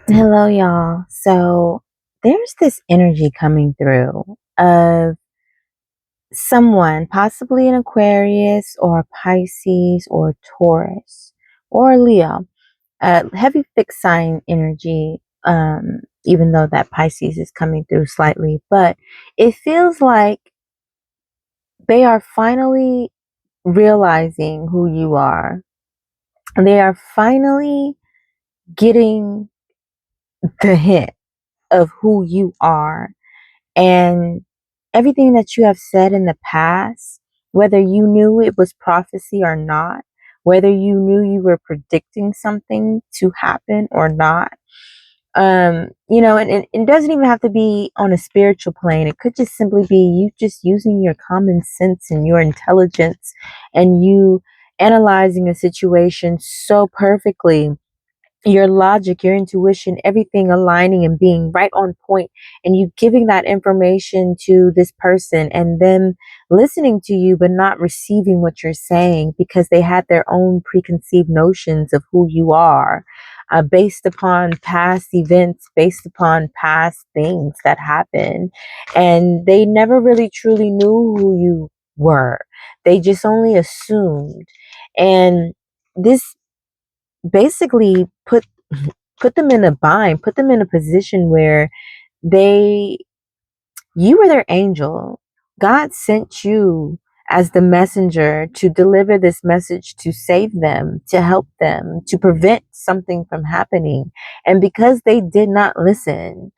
Hello, y'all. So there's this energy coming through of someone, possibly an Aquarius or a Pisces or a Taurus or a Leo, a heavy fixed sign energy, even though that Pisces is coming through slightly. But it feels like they are finally realizing who you are. They are finally getting the hint of who you are. And everything that you have said in the past, whether you knew it was prophecy or not, whether you knew you were predicting something to happen or not, and it doesn't even have to be on a spiritual plane. It could just simply be you just using your common sense and your intelligence and you analyzing a situation so perfectly, your logic, your intuition, everything aligning and being right on point, and you giving that information to this person and them listening to you but not receiving what you're saying because they had their own preconceived notions of who you are, based upon past events, based upon past things that happened, and they never really truly knew who you were. They just only assumed. And this basically put them in a bind, put them in a position where they, you were their angel. God sent you as the messenger to deliver this message, to save them, to help them, to prevent something from happening. And because they did not listen,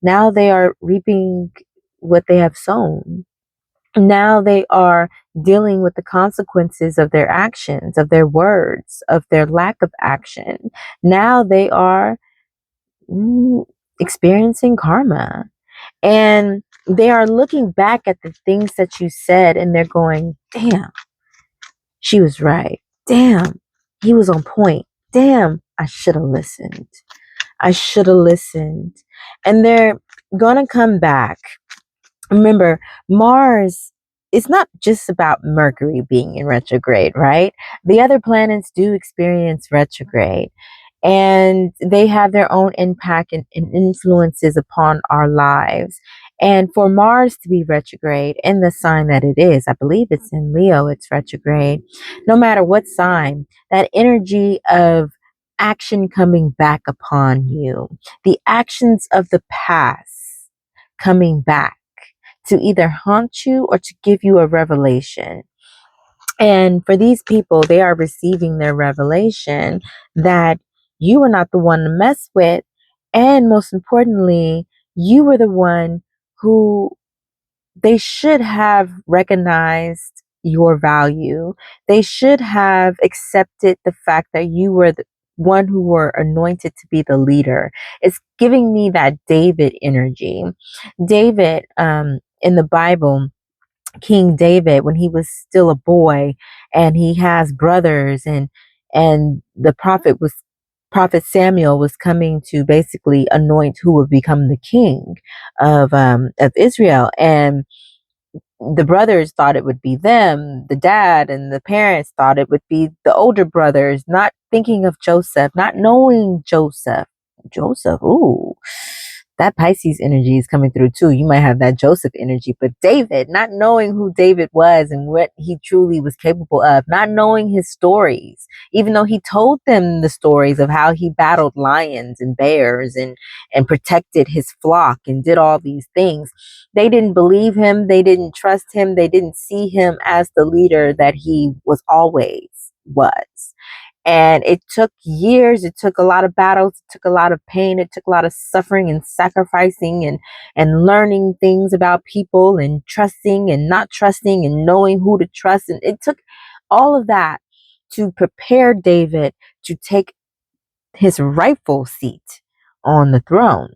now they are reaping what they have sown. Now they are dealing with the consequences of their actions, of their words, of their lack of action. Now they are mm, experiencing karma. And they are looking back at the things that you said and they're going, damn, she was right. Damn, he was on point. Damn, I should have listened. I should have listened. And they're going to come back. Remember, Mars, it's not just about Mercury being in retrograde, right? The other planets do experience retrograde and they have their own impact and influences upon our lives. And for Mars to be retrograde in the sign that it is, I believe it's in Leo, it's retrograde, no matter what sign, that energy of action coming back upon you, the actions of the past coming back to either haunt you or to give you a revelation. And for these people, they are receiving their revelation that you were not the one to mess with. And most importantly, you were the one who they should have recognized your value. They should have accepted the fact that you were the one who were anointed to be the leader. It's giving me that David energy. David, in the Bible, King David, when he was still a boy and he has brothers, and the prophet Samuel was coming to basically anoint who would become the king of Israel. And the brothers thought it would be them, the dad and the parents thought it would be the older brothers, not thinking of Joseph, not knowing Joseph. Joseph, ooh, that Pisces energy is coming through too. You might have that Joseph energy, but David, not knowing who David was and what he truly was capable of, not knowing his stories, even though he told them the stories of how he battled lions and bears and protected his flock and did all these things. They didn't believe him. They didn't trust him. They didn't see him as the leader that he was always was. And it took years. It took a lot of battles. It took a lot of pain. It took a lot of suffering and sacrificing and learning things about people and trusting and not trusting and knowing who to trust. And it took all of that to prepare David to take his rightful seat on the throne.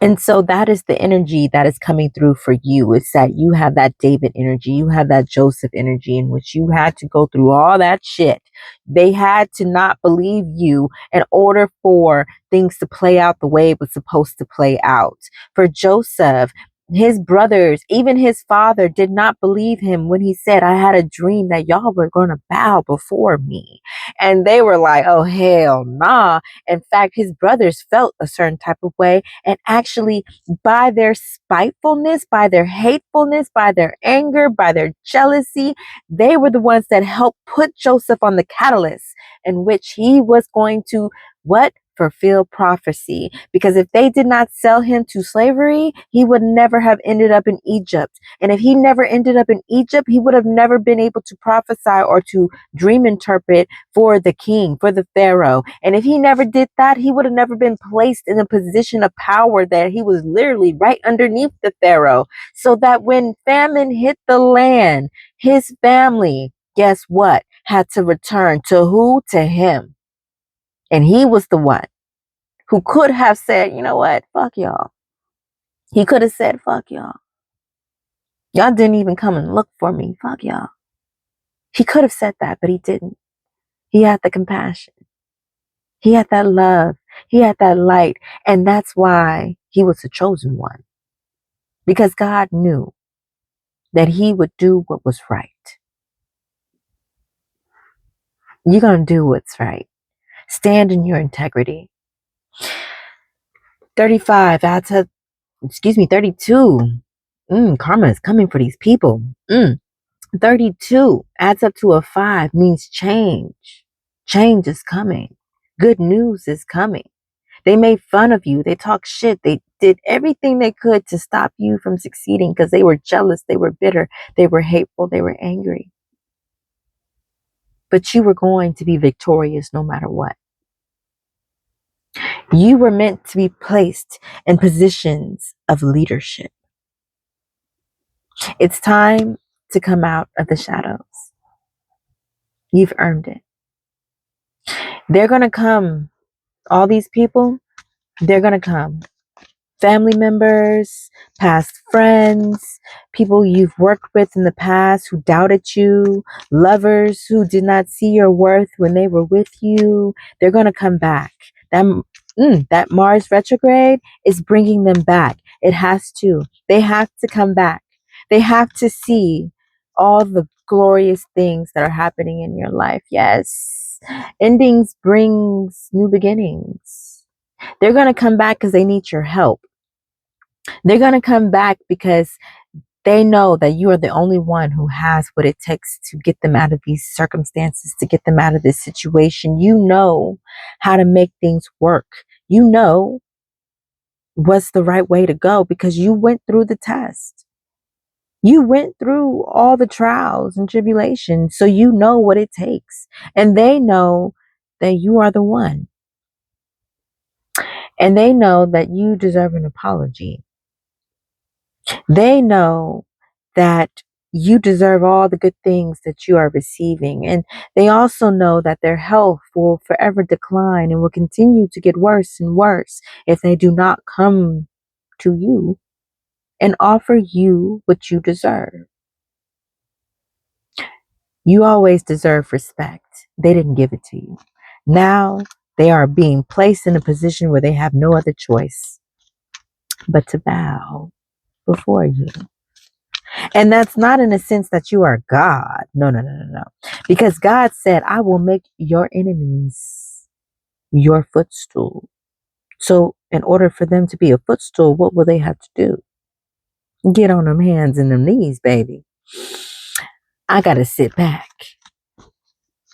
And so that is the energy that is coming through for you. It's that you have that David energy. You have that Joseph energy in which you had to go through all that shit. They had to not believe you in order for things to play out the way it was supposed to play out. For Joseph, His brothers, even his father, did not believe him when he said, I had a dream that y'all were going to bow before me. And they were like, oh, hell nah. In fact, his brothers felt a certain type of way. And actually, by their spitefulness, by their hatefulness, by their anger, by their jealousy, they were the ones that helped put Joseph on the catalyst in which he was going to what? Fulfill prophecy. Because if they did not sell him to slavery, he would never have ended up in Egypt. And if he never ended up in Egypt, he would have never been able to prophesy or to dream interpret for the king, for the Pharaoh. And if he never did that, he would have never been placed in a position of power that he was literally right underneath the Pharaoh. So that when famine hit the land, his family, guess what? Had to return to who? To him. And he was the one who could have said, you know what? Fuck y'all. He could have said, fuck y'all. Y'all didn't even come and look for me. Fuck y'all. He could have said that, but he didn't. He had the compassion. He had that love. He had that light. And that's why he was the chosen one. Because God knew that he would do what was right. You're going to do what's right. Stand in your integrity. 35 out of 32. Karma is coming for these people. 32 adds up to a 5, means change. Change is coming. Good news is coming. They made fun of you. They talked shit. They did everything they could to stop you from succeeding because they were jealous. They were bitter. They were hateful. They were angry. But you were going to be victorious no matter what. You were meant to be placed in positions of leadership. It's time to come out of the shadows. You've earned it. They're going to come. All these people, they're going to come. Family members, past friends, people you've worked with in the past who doubted you, lovers who did not see your worth when they were with you, they're going to come back. That Mars retrograde is bringing them back. It has to. They have to come back. They have to see all the glorious things that are happening in your life. Yes. Endings brings new beginnings. They're going to come back because they need your help. They're going to come back because they know that you are the only one who has what it takes to get them out of these circumstances, to get them out of this situation. You know how to make things work. You know what's the right way to go because you went through the test. You went through all the trials and tribulations, so you know what it takes. And they know that you are the one. And they know that you deserve an apology. They know that you deserve all the good things that you are receiving. And they also know that their health will forever decline and will continue to get worse and worse if they do not come to you and offer you what you deserve. You always deserve respect. They didn't give it to you. Now they are being placed in a position where they have no other choice but to bow before you. And that's not in a sense that you are God. No, no, no, no, no. Because God said, I will make your enemies your footstool. So in order for them to be a footstool, what will they have to do? Get on them hands and them knees, baby. I got to sit back.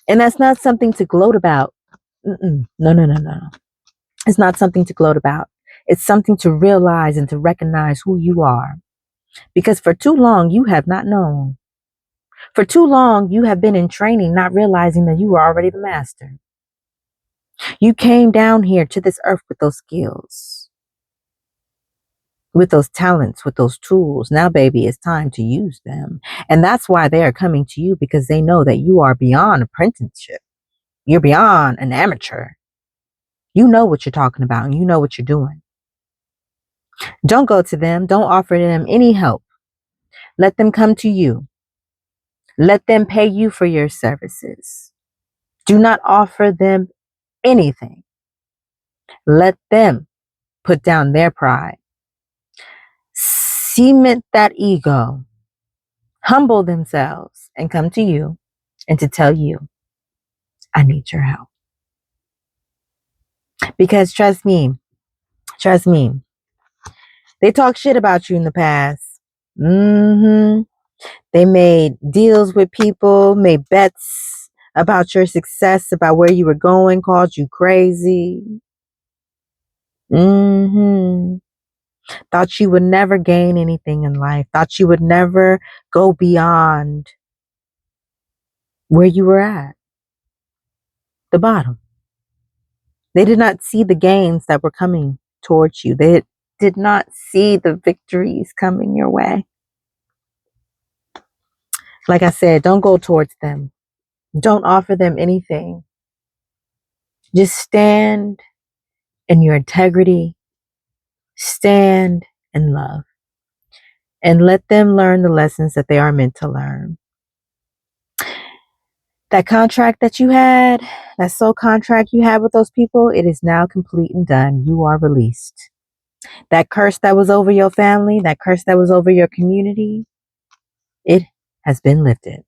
And that's not something to gloat about. No, no, no, no. It's not something to gloat about. It's something to realize and to recognize who you are. Because for too long, you have not known. For too long, you have been in training, not realizing that you were already the master. You came down here to this earth with those skills, with those talents, with those tools. Now, baby, it's time to use them. And that's why they are coming to you, because they know that you are beyond apprenticeship. You're beyond an amateur. You know what you're talking about and you know what you're doing. Don't go to them. Don't offer them any help. Let them come to you. Let them pay you for your services. Do not offer them anything. Let them put down their pride. cement that ego, humble themselves, and come to you and to tell you, I need your help. Because trust me, they talk shit about you in the past. They made deals with people, made bets about your success, about where you were going, called you crazy. Thought you would never gain anything in life. Thought you would never go beyond where you were at, the bottom. They did not see the gains that were coming towards you. They did not see the victories coming your way. Like I said, don't go towards them. Don't offer them anything. Just stand in your integrity, stand in love, and let them learn the lessons that they are meant to learn. That contract that you had, that soul contract you had with those people, it is now complete and done. You are released. That curse that was over your family, that curse that was over your community, it has been lifted.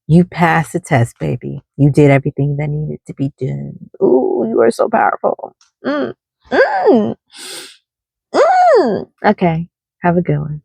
You passed the test, baby. You did everything that needed to be done. Ooh, you are so powerful. Mm. Mm. Mm. Okay. Have a good one.